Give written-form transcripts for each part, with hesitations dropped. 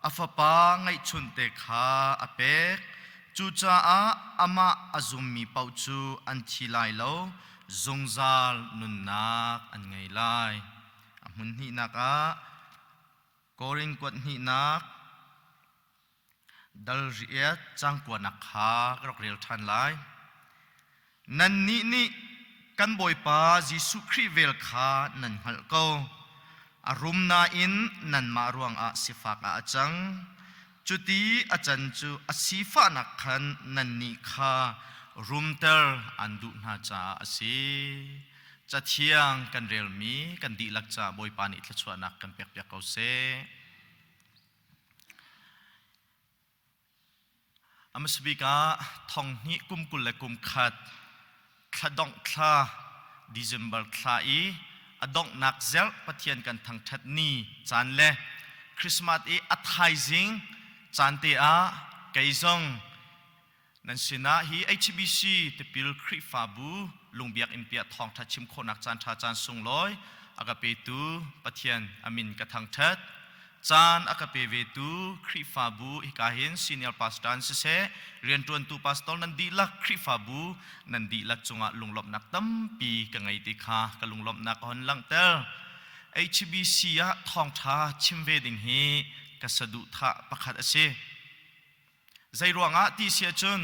อาฟปาไงชุนเตขาอเปกจูจ้าอามาอาซุมมีเปาจูอันทีไลโลจงซาลนุนนักอันไงไลมุนหินักกอริงกวดหินักดัลเรียจังกวนักขากรกเรียลทันไลนันนี่กันบอยปาจิสุครีเวลขานันฮัลโกอารมณ์นาอินนันมารวงสิฟักจังจุดที่อาจารย์จูสิฟันักขันนันนิขารุมเตอร์อันดุนาจาสิจะเที่ยงกันเรียลมีกันดีลักจ่าบอยปานิทชวนักกันเปียกเขาเสอเมสบิกาทองนี้กุมกุลและกุมขัดขดงคลาดิเซมเบอร์คลาอีอดงนักเซลปะเทียนกันทางทัดนี้จานเล่คริสต์มาสอีอัดไฮซิงจานเตอาไกซงนั่นสินะฮี HBC เตปิลคริฟาบูลุงเบียกอินเปียทองทัดชิมโคนักจานทาจานสุงลอยอากาเปตูปะเทียนอามินกะทางทัดจานอากาเปเวตูคริฟาบูอิกาเห็นซีเนียร์พาสตันเสเรียนตัวตูพาสตอลนันดีลักคริฟาบูนันดีลักจงะลุงลบนักตั้มปีกังไงติคากะลุงลบนักฮอนลังเตอร์ HBC อะทองท้าชิมเวดิงเฮกษดุทะประคัดเสใจรวงอะที่เสียจน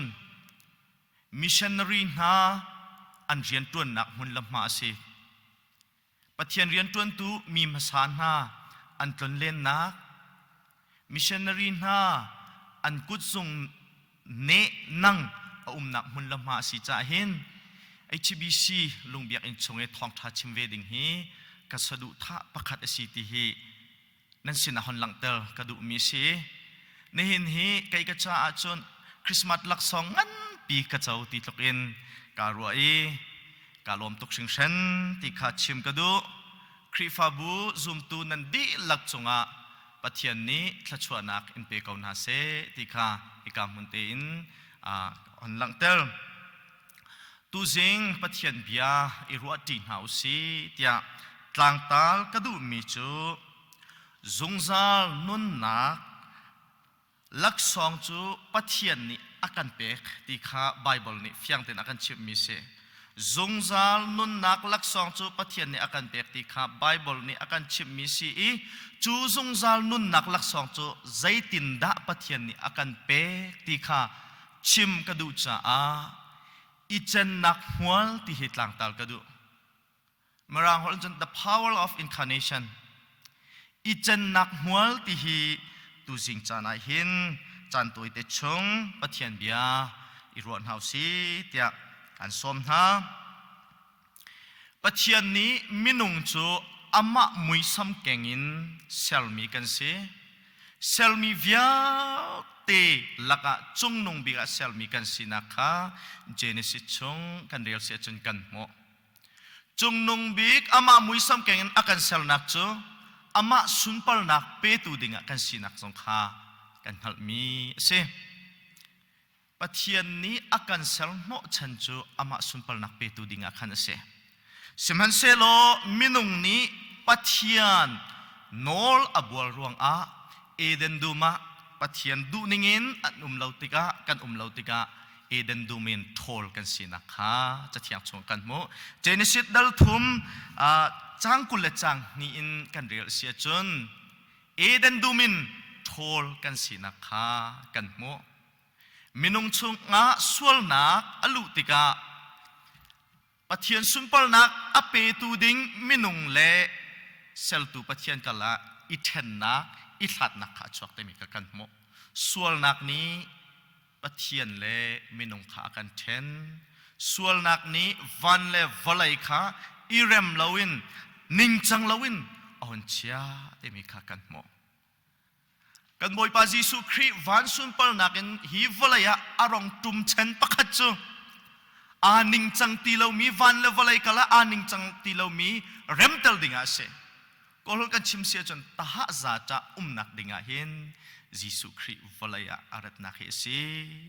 มิชชันนารีนาอันเรียนตัวนักมุนลำมาเสปะเทียนเรียนตัวตูมีมาสานนาอันตนเล่นนักมิชชันนารีนาอันกุศลเนนังนักมุนละมาสิจ่าเห็น HBC ลุงเบียกอินชงเอทองทัดชิมเวดิงเฮกษดุทะประคัดสิติเฮนั่นสินะฮอนลังเตอร์กระดูมีเสในเห็นเฮไกกระจาอาจนคริสต์มาสลักสองอันปีกระเจ้าติตกอินการวะการลมตกชิงเชนติขาชิมกระดูคริฟาบูซุมตูนันดีลักจงะปะเทียนนี้ทชวนักอินเปกาวนาเซติขาอิกามุนเตอินอันลังเตอร์ตูซิงปะเทียนเบียอิรัวตินเฮาซีเตียตลางตาลกระดูมีจูจงซาลนุนนักลักสองจูปะเทียนนี้อากันเปกติขาไบเบิลนี้ฟียงเต็นอากันชิบมีเซจงซาลนุนนักลักสองจูปะเทียนนี้อากันเปกติขาไบเบิลนี้อากันชิบมีซีจูจงซาลนุนนักลักสองจูใจตินดาปะเทียนนี้อากันเปกติขาชิมกระดูจ้าอิจันนักหัวที่เหตุหลังตาลกระดูมารางหัวจน the power of incarnation อิจันนักหัวที่เหตุสิงจานาหินจันตัวเตชงปะเทียนเบียอิรวนเฮาซีเตียกันสมนะปะเทียนนี้มินุงจูอามามุยซัมเก่งอินเซลมีกันเซเซลมีเวียเตลักะจงนงบิกะเซลมีกันสินักะเจเนซิชงกันเรียลเสียจนกันโมจงนงบิกอามามุยซัมเก่งอินอากันเซลนักจูอามาสุนปลนักเปตูดิงะกันสินักสงขากันฮัลมีเซปะเทียนนี้อากันเซลโมชันจูอามาสุนปลนักเปตูดิงะกันเซสมันเซโลมินุงนี้ปะเทียนนอลอับวลรวงเอเดนดูมาปะเทียนดูนิงินอันลาวติกะกันลาวติกะเอเดนดูมินทอลกันสินะคะจะเทียงชงกันโมเจเนซิตดัลทุมจังกุลจังนี่อินกันเรียลเสียจนเอเดนดูมินทอลกันสินะคะกันโมมินุงชงสวลนักอลุติกะปะเทียนสุนปลนักอเปตูดิงมินุงเล่เซลตูปะเทียนกันละอิเทนนักอิทัดนักขาชวกเตมิกกันโมส่วนนักนี้ปะเทียนเล่มินุงขากันเทนส่วนนักนี้วันเล่วลัยขาอิเรมลาวินนิงจังลาวินอ่อนเชียเตมิกกันโมกันบอยปาจิสุครีวันสุนปลนักนฮิวลัยอารองตุมเชนปะคัดจูอานิงจังตีเลามีวันเล่วลัยกะละอานิงจังตีเลามีเรมเตลดิงอาเซก็รู้กันชิมเสียจนตาหะซาจะนักดิ่งเห็นยิสุคริวลัยอารัตนักเฮสี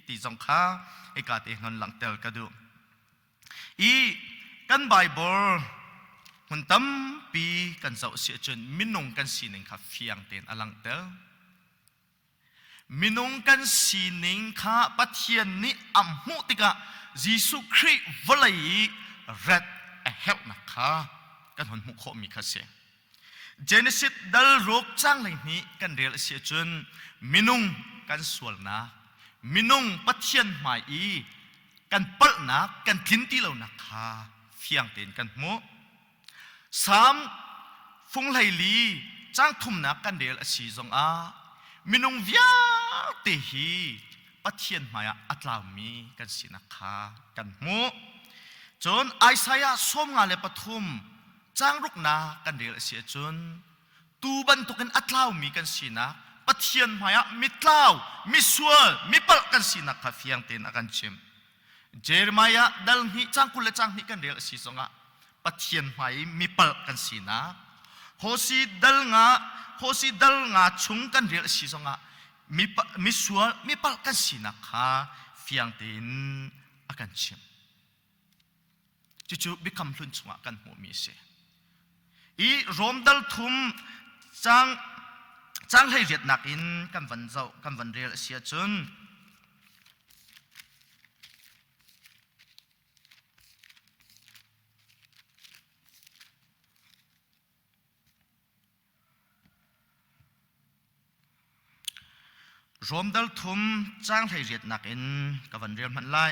ที่จงข้าเอกาเตงนหลังเตลกระดูกันไบเบิลมันตั้มปีกันเจ้าเสียจนมินงกันสีหนึ่งขับเฟียงเต็นอลังเตล มินุงกันสีนิงข้าปะเทียนนี้อัมมุติกะยิสุคริวลัยเรดเฮลนะคะกันหันมุขมีข้าเสียเจเนซิสดัลโรกจังเลยนี้กันเรียลเสียจนมินุงกันสวลนะมินุงปะเทียนหมายอีกันเปิลนะกันทิ้นที่เรานะคะเฟียงเต็นกันมุสามฟงไหลลีจ้างทุ่มนักกันเดียลสีจงอามินุงวิาเตหีปัทเทียนมายอัตลามีกันสินะคะกันมุจนไอซายาส้มงาเลปทุมจ้างรุกนากันเดียลเสียจนตูบันตุกันอัตลามีกันสินะปัทเทียนมายมิตลาวมิสวลมิปลกันสินะคะเฟียงเต็นกันชิมเจรมายาดัลนิจ้างกุลจ้างนิกันเดียลสีจงอาปัทเทียนมายมิปลกันสินะโฮซีดัลงาชุงกันเรียลสีสงะมิสวลมิปัลกันสินะค่ะฟียงเต็นอากันชิมจู่ๆบิคำลุนชงกันหัวมีเสอีรวมดัลทุมจังให้เรียดนักอินกันวันเจ้ากันวันเรียลเสียจนรวมดัลทุมจ้างให้เรียดนักอินกับวันเรียนมันไล่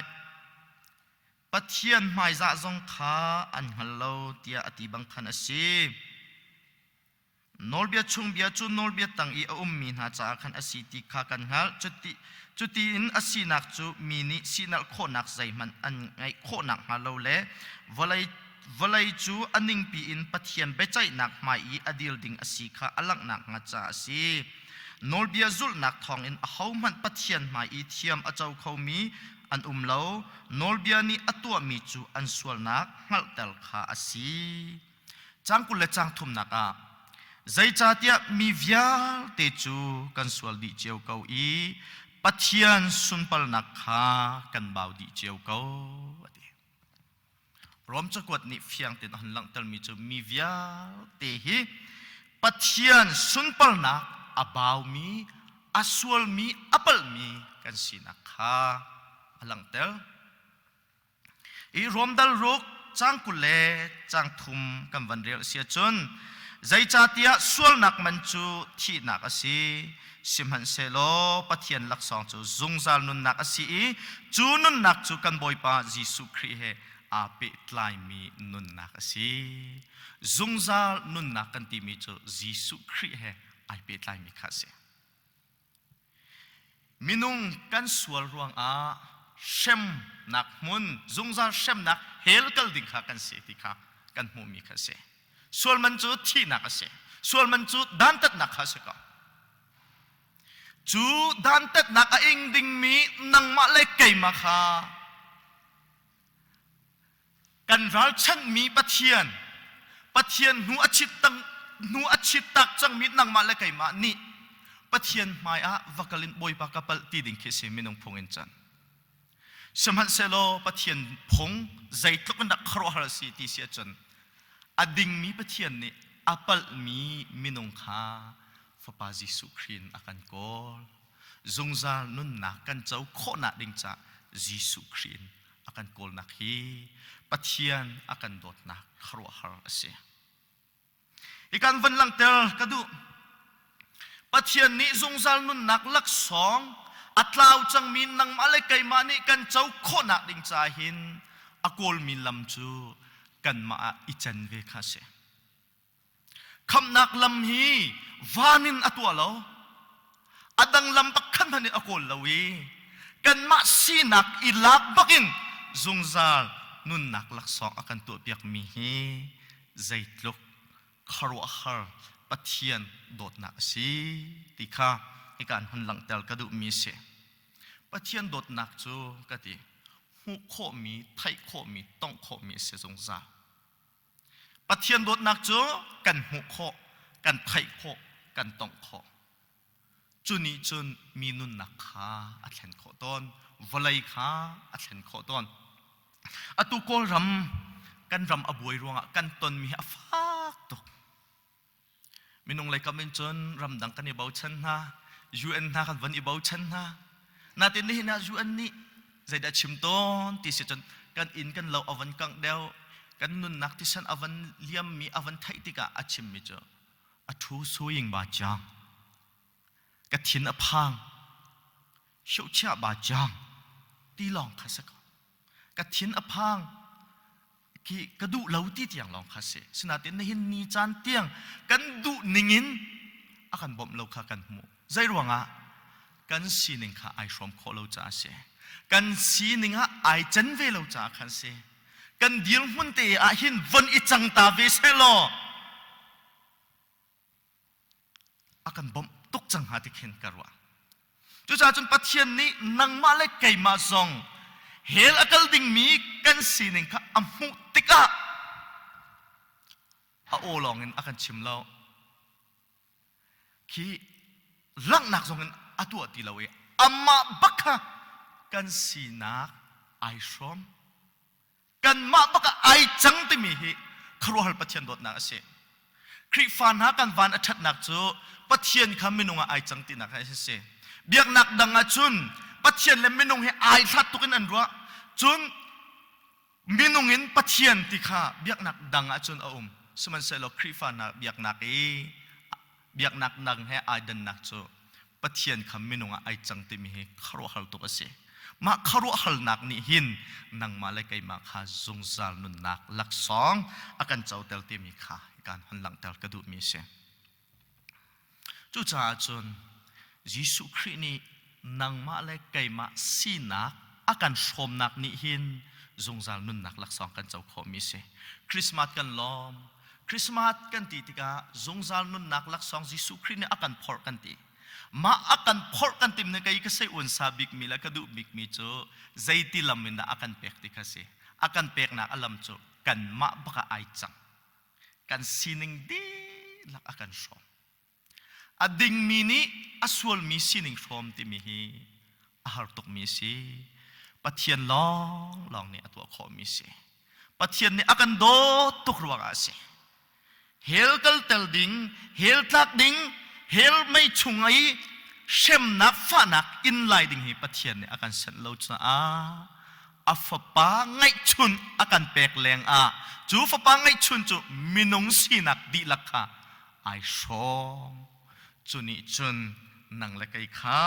ปัทเทียนหมายจะจงขาอันฮัลโลเตียอติบังคันสีนอลเบียชุงเบียจุนนอลเบียตังอีมีนาจาคันอสีติขากันฮัลจุติอินอสีนักจูมีนิสีนักโคนักใจมันอันไงโคนักฮัลโลเล่วลัยจูอันนิงปีอินปัทเทียนเบใจนักหมายอีอดีลดิงอสีขาอลังนักงาจาสีนอลเบียจุลนักทองอินเขามันปัทเทียนมาอีเทียมอาเจ้าเขามีอันเลานอลเบียนี่อตัวมีจูอันสวลนักหัลเตลขาอาศีจังกุเลจังทุมนักอะใจจ่าเตียมีวิาเตจูกันสวลดิเจียวเกาอีปัทเทียนสุนปลนักขากันบ่าวดิเจียวเการวมจักวัดนี่เฟียงเต็นหันหลังเตลมีจูมีวิาเตหีปัทเทียนสุนปลนักอาบ่าวมีอาสวลมีอัปลมีกันสินักขาหลังเตลอีรวมดัลรุกจังกุเลจังทุมกันวันเรียลเสียจนใจจ่าเตียสวลนักมันจูที่นักอสีสิมหันเซโลปัทเทียนลักษณ์จูจงซาลนุนนักอสีจูนุนนักจูกันบ่อยปาจิสุครีเฮอาเปิดไลมีนุนนักอสีจงซาลนุนนักกันที่มีจูจิสุครีเฮอาเปิดไลมีข้าเสมินุงกันสวลรวงอาเช่มนักมุนจงซาเช่มนักเฮลกัลดิข้ากันเสติข้ากันหูมีข้าเสส่วนมันจูที่นักเสส่วนมันจูดันตัดนักข้าเสก็จูดันตัดนักอิงดิงมีนังมาเล็กเกยมาข้ากันรัลชันมีปัทเทียนนูอาชิตตักจังมีนังมาเล็กเกยมานี่ปัทเทียนไม่อะวักลินบอยปากกับตีดิ่งเคสมินงพงอินจันสมัยเซโลปัทเทียนพงใจทุกคนดักครอฮาร์สีที่เสียจนอดิ่งมีปัทเทียนนี่อัปลมีมินงข้าฟปาจิสุครีนอากันโกลจงซานุนนักกันเจ้าโคนักดิ่งจ้าจิสุครีนอากันโกลนักฮีปัทเทียนอากันโดดนักครอฮาร์สีอีกันวันหลังเตลกระดูปัทเทียนนี้จงซานุนนักลักสองอัตลาวจังมินนังมาเลกัยมานี่กันเจ้าโคนักดิ่งจ่าหินอากลมีลำจูกันมาอิจันเวคาเสคำนักลำฮีวานินอตัวเราอดังลำปักขันพันอากลลาวีกันมาสีนักอิลักบักินจงซาลนุนนักลักสองอากันตัวเปียกมีฮีใจลุกคารุอาฮาร์ปัทเทียนโดดนักสีติข้าอีการหันหลังเตลกระดูมีเสปัทเทียนโดดนักจูกะติหูโคมีไทยโคมีต้องโคมีเสจงซาปัทเทียนโดดนักจูกันหูโคกันไทยโคกันต้องโคจุนี้จุนมีนุนนักขาอัศนโคตอนวลัยขาอัศนโคตอนอตุโกรำกันรำอบวยรวงกันตนมีอฟักตกมินงเลยกับมินจนรำดังกันในเบาชันนะ UN na kan van ibau chan na natin ni na UN ni zai da chim ton ti se chan kan in kan lo avan kang deu kan nun nak ti san avan liam mi avan thai ti ka achim mi cho a thu suing ba chang ka thin a phang shau cha ba chang ti long kha sa ka thin a phang ki ka du lo ti tiang long kha se sinatin na hin ni chan tiang kan du ningin akan bom lo kha kan mu zai ruanga kan sining kha ai shom kho lo cha se kan sining ha ai chen ve lo cha khan se kan dil hun te a hin von I chang ta ve se lo akan bom tuk chang ha ti khen karwa chu cha chun pathian ni nang ma le kai ma song hel akal ding mi kan sining kha amu tika a o long in akan chim lo ki lang nak song in atu ati lo e amma bakha kan sinak ai shom kan ma baka ai chang ti mi hi khro hal pathian dot na ase khri fan ha kan van athat nak chu pathian kham minunga ai chang ti nak ase biak nak danga chun pathian le minung he ai that tukin an ruwa chun minungin pathian ti kha biak nak danga chun a suman selo khri fan na biak nak nang he ai dan nak chu pathian kham minunga ai chang ti mi he khro hal to ase ma kharo hal nak ni hin nang malai kai ma kha zungzal nun nak lak song akan chautel ti mi kha kan hon lang tel ka du mi se chu cha chun Jesu Christ ni nang malai kai ma sinak akan som nak ni hin zungzal nun nak lak song kan chau kho mi se Christmas kan lom Christmas kan ti tika zungzal nun nak lak song Jesu Christ ni akan phor kan ti ma akan phor kan tim na kai kasay un sabik mila kadu bik mi cho zaiti lamin na akan pek ti kasi akan pek na alam cho kan ma baka ai chang kan sining di lak akan shom ading mini aswal mi sining shom ti mi hi ahar tok mi si pathian long ni atwa kho mi si pathian ni akan do tuk ruwa ase hel kal tel ding hel tlak ding hel mai chungai shem nak fa nak in lai ding hi pathian ne akan san lo cha a fa pa ngai chun akan pek leng chu fa pa ngai chun chu minung si nak di lakha ai shong chuni chun nang la kai kha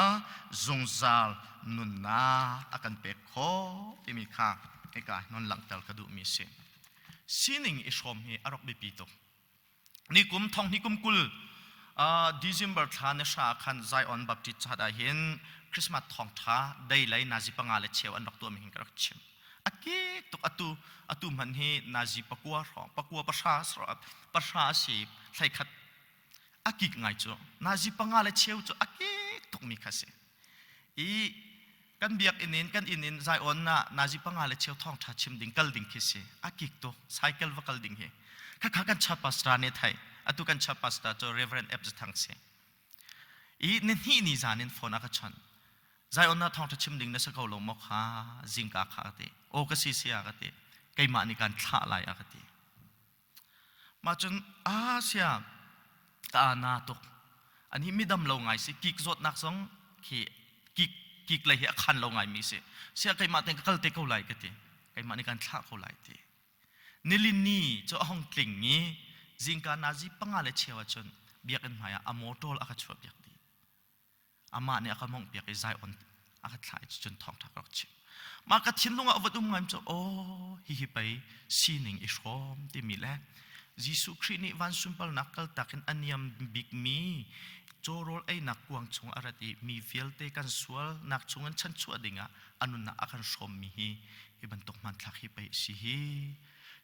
zungzal nun na akan pek kho ti mi kha eka non lang tal ka du mi se sining I shom hi arok bi pi to ni kum thong ni kum kul December thane sha khan zai on baptist chada hin Christmas thong tha dai lai nazi pangale chew an doktor mi hingrak chim ake tok atu man hi nazi pakua pasha si thai khat akik ngai cho nazi pangale chew cho ake tok mi khase I kan biak inin zai on na nazi pangale chew thong tha chim ding kal ding khise akik to cycle vakal ding he kha kan cha pastra ne thai atu kan cha pastor to Reverend F thang se I nin hi ni zanin phone aka chan zai on na thong chim ding na sa ko lo mo kha jingka kha te o ka si sia ka te kai ma ni kan tha lai aka te ma chun sia ta na to ani midam lo ngai si kik zot nak song ki kik lai hi khan lo ngai mi se sia kai ma te kal te ko lai ka te kai ma ni kan tha ko lai te nilin ni cho hong tling ni Zingka nazi pangale chewa chun biakin maya amotol aka chwa biak di ama ne aka mong biak zai on aka thlai chun thong thak chi ma ka thinlunga avatum ngam cho hi pai sining ishom ti mi le Jesu Christ ni van sumpal nakal takin aniam big mi chorol ai nakwang chung arati mi velte kan sual nak chungan chan chu adinga anun na akan som mi hi iban tok man thak hi pai si hi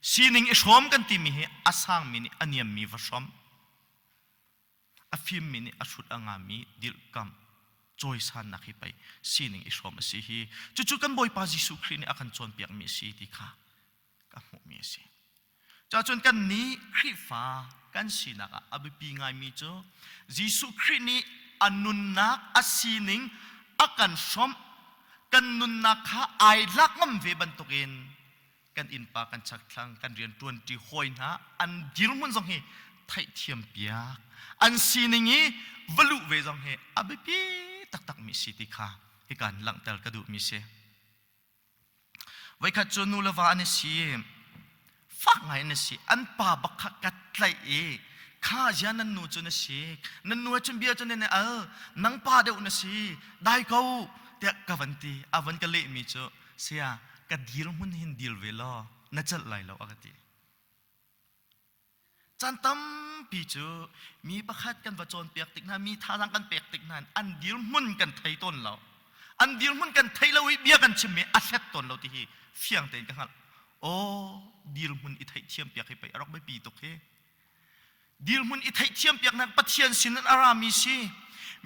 sining ishom kan ti mi he asang mini aniam mi vasom afim mini ashut angami dil kam choi san nakhi pai sining ishom si hi chu kan boy pa Jesu Christ ni akan chon piak mi si ti kha ka mu mi si cha chon kan ni khifa kan sinaka abi pi ngai mi cho Jesu Christ ni anun na asining akan som kan nun na kha ai lak ngam ve ban tokin kan in pa kan chak thlang kan rian 20 hoi na an dil mun jong hi ไทยเทียมเปียกอันซีนิงี้วลุเวจงเฮอเบปีตักมีสิติค่ะให้การหลังเตลกระดูมีเสไว้ขัดจนูลวานิสีฟักไงนิสีอันป่าบักกัดไหลข้าจะนันนูจนสินันนูจนเบียจนเนี่ยนังป่าเดียวนิสีได้เขาเด็กกวันตีอวันก็เละมีจ้ะเสียกัดดีลมุนหินดีลเวลาน่าจะไหลแล้วอากาศจันตั้มปีจูมีประคัดกันประจนเปียกติกนั้นมีท่าทางกันเปียกติกนั้นอันดีลมุนกันไทยต้นเราอันดีลมุนกันไทยเราเบียกันชิมเมอาเซตต้นเราที่เฟียงเต็นกันฮัลโอ้ดีลมุนอิไทยเทียมเปียกให้ไปรักไม่ปีตกเฮดีลมุนอิไทยเทียมเปียกนั้นปะเทียนสินนั้นอารามีซี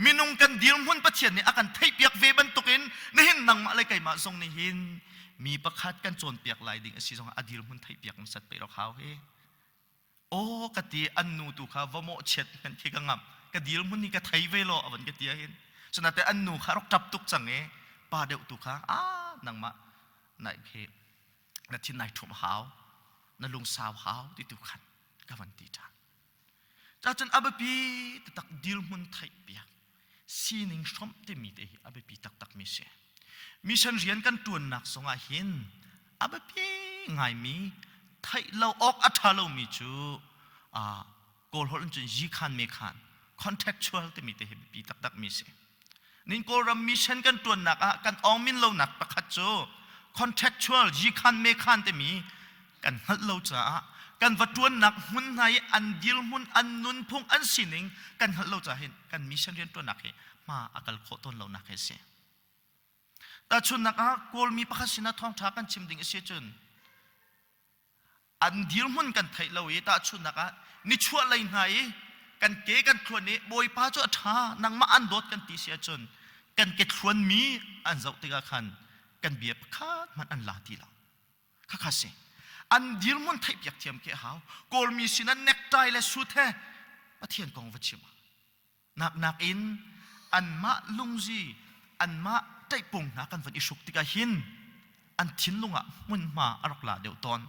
มินุงกันดีลมุนปะเทียนเนี่ยอากันไทยเปียกเวบันตุกินนี่เห็นนังมาอะไรไก่มาทรงนี่เห็นมีประคัดกันโจนเปียกลายดิ่งสิทรงอดีลมุนไทยเปียกมันสัตว์ไปเราเขาเฮโอ้กติอันนูตุข้าวโมเช็ดกันที่กังงกดีลมุนนี่ก็ไทยเวโลอวันกติเห็นฉะนั้นแต่อันนูข้ารกจับตุกจังเอป่าเดียวตุข้านังมาไหนเพนั่นที่ไหนทุ่มหาวนั่นลุงสาวหาวที่ตุขันกวันตีจ้าจ้าจนอับปีตักดีลมุนไทยเปียกซีนิงชมเตมีเตะอับปีตักมีเสมีฉันเรียนกันตัวหนักสงอาหินอับปีไงมีไทยเราออกอัฐเรามีจูโกลฮอลจนยีขันเมขัน contextual เตมีเตะอับปีตักมีเสนินโกรมีฉันกันตัวหนักกันอองมินเราหนักประคัตจูcontextual ยีขันเมขันเตมีกันฮัลโหลจ้ากันวัดตัวหนักหุ่นไหนอันดิลหุ่นอันนุนพงอันสินิงกันฮัลโหลจ้าเห็นกันมีฉันเรียนตัวหนักเห็นมาอากาศโคตรเราหนักเสียแต่ชุนนักโกลมีประคัสินะท้องท้ากันชิมดิ่งเสียจนอันดิลหุ่นกันไทยเราเอแต่ชุนนักนิชัวอะไรไหนกันเกกันครวนนี้บอยป้าจ้าท้านังมาอันโดดกันตีเสียจนกันเกครวนมีอันเจ้าติกาขันกันเบียบข้ามันอันลาทีเราข้าเสียอันดิลมุนไทยเปียกเทียมเกี่ยวโกลมีสินันเน็กไตและสุดแท้ปะเทียนกองวัชิมานักอินอันมาลุงจีอันมาใจปุ่งนักกันวันอิสุกติกาหินอันทิ้นลุงมุนมาอรักลาเดียวตอน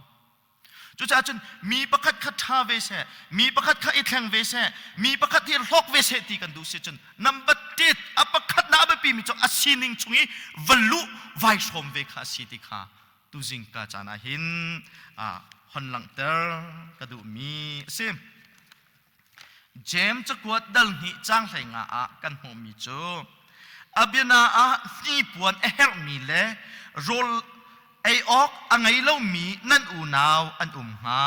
จุจ้าจนมีประคัดขัดท่าเวเสมีประคัดขัดอิแทงเวเสมีประคัดที่ลอกเวเสตีกันดูเสียจนนับบัดติดอประคัดนาบปีมิจงอาศินิงชงอีวลุไวชมเวคาสิติคาตุจิงกาจานาหินฮอนหลังเตอร์กระดูมีซิมเจมจะกวดดัลนิจังไหงกันโฮมิจูอับยนานี่ปวนเอลมีเลโรลไอออกอังไงเล่ามีนั่นอูนาวอันหา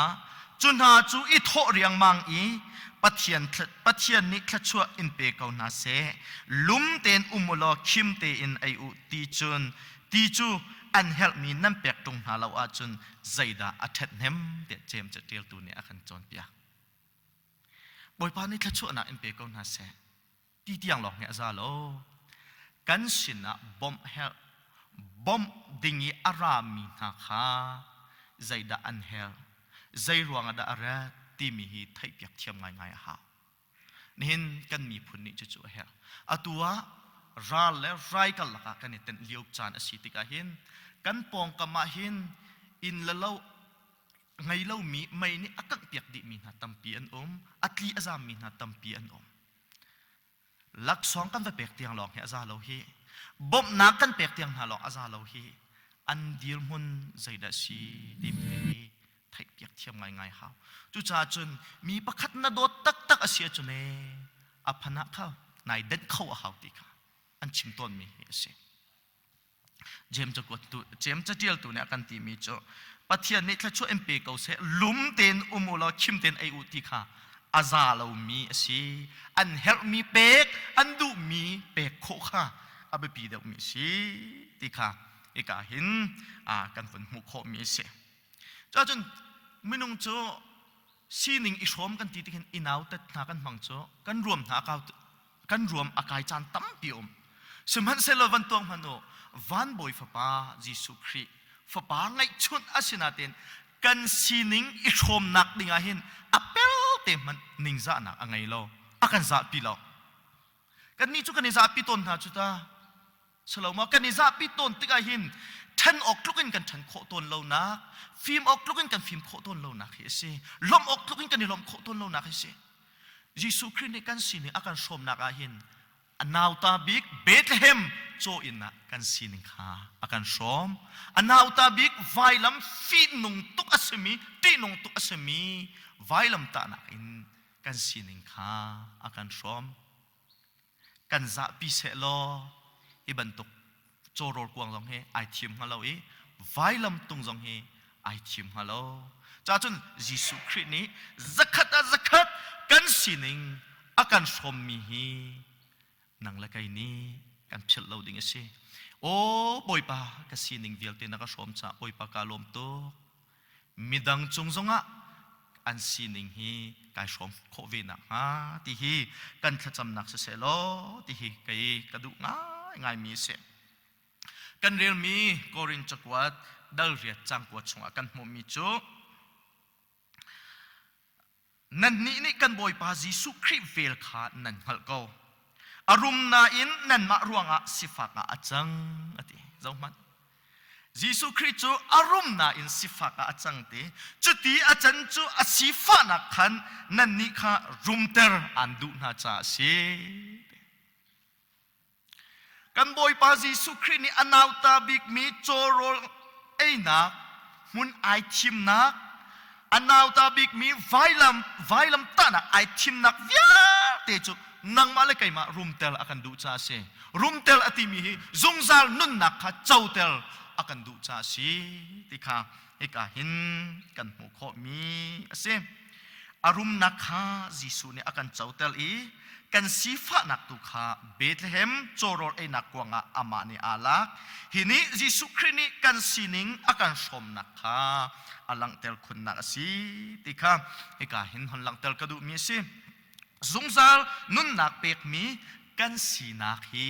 จุนหาจูอิโทเรียงมังอีปัทยันนิขชัวอินเปกาวนาเซลุมเตนมลอคิมเตอินไออุตีจูอันเฮลมีนั่นเปกตรงหาเราอาจุนใจดาอัดเนมเดเจมจะเตียลตัวเนี่ยอาคันจอนเปียบอยปานิขชัวน่ะอินเปกาวนาเซตีเตียงหลอกเนี่ยซาโลกันสินะบอมดิ่งอารามมีนาคาใจดาอันเฮลใจรวงดาอะไรที่มีหิไทยเปียกเทียมง่ายๆหานี่เห็นกันมีผลนี้จะจู่เฮลอัตัวราและไรกันละกันเนี่ยเป็นเลี้ยวจานอสิติกาเห็นกันปองกมาเห็นอินละเล่าไงเล่ามีไม่นี่อักเปียกดิมีนาตัมปีอันอัตลีอาจามมีนาตัมปีอันลักสองกันไปเปียกเตียงหลอกเฮอาซาเราเฮบ่มนักกันเปียกเตียงหาหลอกอาซาเราเฮอันเดียร์มุนใจดัชชีดิมเฮไทยเปียกเทียมง่ายๆเขาจุจ่าจนมีประคัดนาโดตักอาเซียจนอภนักเขานายเด็ดเข้าเอาติค่ะอันชิมต้นมีเฮเสเจมจะกดตัวเจมจะเดียลตัวเนี่ยกันตีมีจ่อปัทยานิทช่วยเอ็มเปกเอาเสลุมเตนอุโมลคิมเตนไออุติค่ะอาซาเรามีสิอันเฮลมีเปกอันดูมีเปกโคค่ะอาไปปีเดียวมีสิติค่ะเอกาหินกันฝนมุขมีสิจ้าจนไม่นุ่งโจซีนิงอิชมกันตีติกันอินเอาแต่หากันมังโจกันรวมหากันรวมอากายจานตั้มปีสมันเซลวันตวงพันโนวันบอยฟ้าป้าจิสุครีฟ้าป้าไงชุนอาศินาเตนกันซีนิงอิชมนักดิ่งอาหินอเปลเต็มมันนิงซาหนักอะไรเราอากันซาปีเรากันนี่จุกันนิซาปีต้นหาจุดา สโลมากันนิซาปิตนติกาหินท่านออกลุกินกันท่านโคตนโลนักฟิล์มออกลุกินกันฟิล์มโคตนโลนักเฮสิลมออกลุกินกันนี่ลมโคตนโลนักเฮสิยิสุคริสต์ในกันสินอาการชมนักอาหินอนาวตาบิกเบธเลเฮมโจอินนะกันสินข้าอาการชมอนาวตาบิกไวลัมฟีนุงตุกอัสมีตีนุงตุกอัสมีไวลัมตานักอินกันสินข้าอาการชมกันจะพิเศษโลอีบันตุกโจโรกวางจงเฮไอทีมฮัลโหลอีไวลัมตุงจงเฮไอทีมฮัลโหลจ้าจนยิสุคริสต์นี้zakatกันสินิงอาการชมมีฮีนังละไกนี้กันเชลเราดิ่งเสียโอ้บอยปากันสินิงเดียลเตนักชมจ้าบอยปากาลมโตมิดังจงจงอันสินิงฮีการชมโควิดนักฮะที่ฮีกันขจำนักเสียโลที่ฮีไกกระดูง่ายมีเสียกันเรียนมีโกรินจักวัดดัลเรียจังกวัดชงกันมุมีจูนั่นนี่กันบอยปาจิสุคริเวลขานั่นฮัลโกอารมณ์น่าอินนั่นมาร่วงสิฟักอาจังอติเจ้ามันจิสุคริจูอารมณ์น่าอินสิฟักอาจังตีจุดที่อาจารย์จูสิฟักนักขันนั่นนี่ข้ารุมเตอร์อันดูน่าจะเสียกันบอยปาจิสุครินี่อนาวตาบิกมีโจโรเอ้นักมุนไอทิมนักอนาวตาบิกมีไวลัมตานักไอทิมนักวิาเตจูนังมาเลกัยมารุมเตลอากันดูจ้าเสรุมเตลอติมีจงซาลนุนนักข้าเจ้าเตลอากันดูจ้าเสติข้าเอกาหินกันมุขมีเสอารมณ์นักข้าจิสุเนี่ยอากันเจ้าเตลอีกันสีฟ้านักตุข้าเบธเลเฮมโจโรเอนักกวางอามานีอาลักฮินี้จิสุครินี่กันสินิงอากันชมนักข้าอลังเตลคุณนักสิติข้าเอกาหินหันลังเตลกระดูมีสิจงซาลนุนนักเป็กมีกันสีนักฮี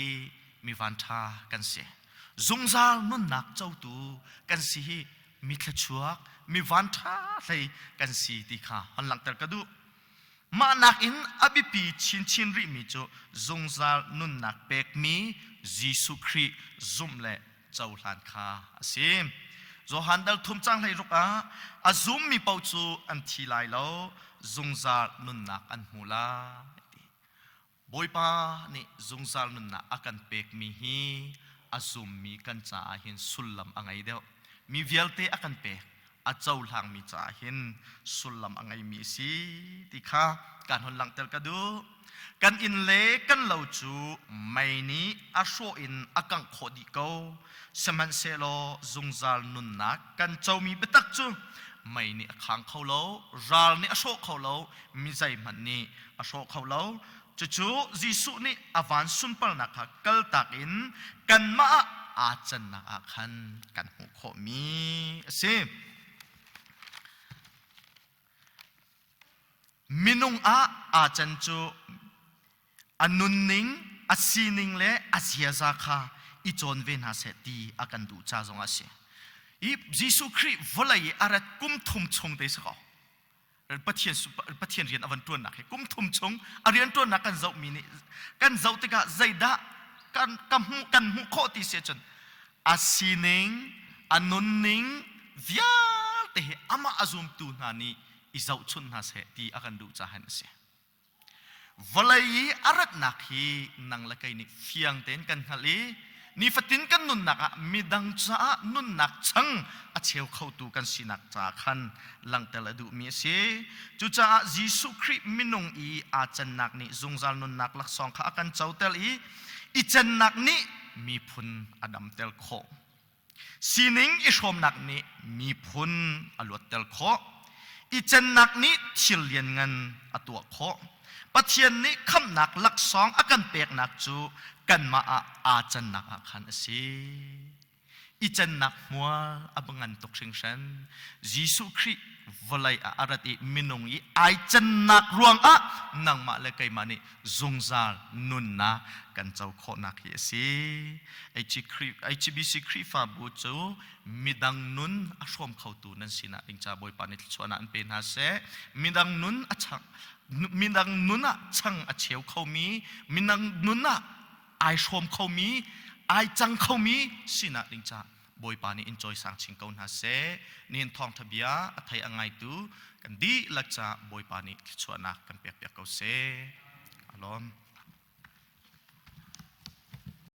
มีวันทากันเสียจงซาลนุนนักเจ้าตูกันสีมีทะชัวกมีวันทาเลยกันสีติข้าหันลังเตลกระดูมานักอินอบิปีชินริมีโจจงซาลนุนนักเป็กมียิสุคริจุมเล่เจ้าหลานข้าเสียโจฮันดัลทุ่มจังเลยรุกอาซุมมีเป้าจูอันทีไลโลจงซาลนุนนักอันมูลาบอยปานี่จงซาลนุนนักอากันเป็กมีฮีอาซุมมีกันจ่าหินสุลลัมอังไงเดียวมีเวลเตอากันเป็กอาเจ้าหลังมีจ่าหินสุลลัมอังไงมีสีติข้าการหนหลังเตลกระดูกันอินเล่กันเหล่าจูไม่นี้อาโชอินอากังโคดิโกสมันเซโลจงซาลนุนนักกันเจ้ามีเบตักจูไม่นี่ขังเขาเล่าราลนี่อโชคเขาเล่ามิใจมันนี่อโชคเขาเล่าจู่ๆจิสุนี่อวันสุนปลนักกัลตักอินกันมาอาจันนักขันกันหุโคมีสิมินุงอาจันจูอนุนนิงอาซีนิงเล่อาเซียซาคาอีจอนเวนัสตีอากันดูจ้าจงอาเซียอียิสุคริสต์วลัยอารัดกุมทุมชงเตสกอปะเทียนเรียนอวันตัวนักกุมทุมชงอาเรียนตัวนักกันเจ้ามีนี่กันเจ้าติกาใจดะกันมุขติเสียจนอาซีนิงอนุนนิงวิาเตะอามาอาซุมตูนานีอิเจ้าชุนนาเสตีอากันดูจ้าหันเสียวลัยอารัดนักฮีนังละกัยนี่เฟียงเต้นกันฮัลลีนี่ฟัตินกันนุนนักมีดังจ้านุนนักชังอาเชียวเข้าตูกันสินักจ้าขันหลังแต่ละดูมีเสียจุจ้ายิสุคริมินุงอีอาจันนักนี่จงซาลนุนนักลักสองข้ากันเจ้าเตลอีจันนักนี่มีพุนอดัมเตลโคสินิงอิชมนักนี่มีพุนอลวดเตลโคอีจันนักนี้ทิลเลียนเงินอตัวโคปะเทียนนี้คำนักลักสองอากันเปียกนักจูกันมาอาจันนักอาคันสีอีจันนักมัวอบังันตกชิงฉันยิสุคริวลัยอารัติมินุงอีไอจันนักรวงนังมาเลกัยมานี่จงซาลนุนนะกันเจ้าโคนักเยสีไอจีบีซีคริฟาบูจูมิดังนุนอาชมเข้าตูนั่นสินะอิงจาบอยปานิทชวนันเป็นฮาเซมิดังนุนอาชังมิดังนุนชังอาเชียวเขามีมิดังนุนไอชมเขามี ไอจังเขามีสินะดิงจ้าบอยปานี่ enjoy สังชิงเขาหน้าเสนี่ทองทะเบียไทยอังไงตูกันดีลักจ้าบอยปานี่ชวนนักกันเปียกเขาเสอารมณ์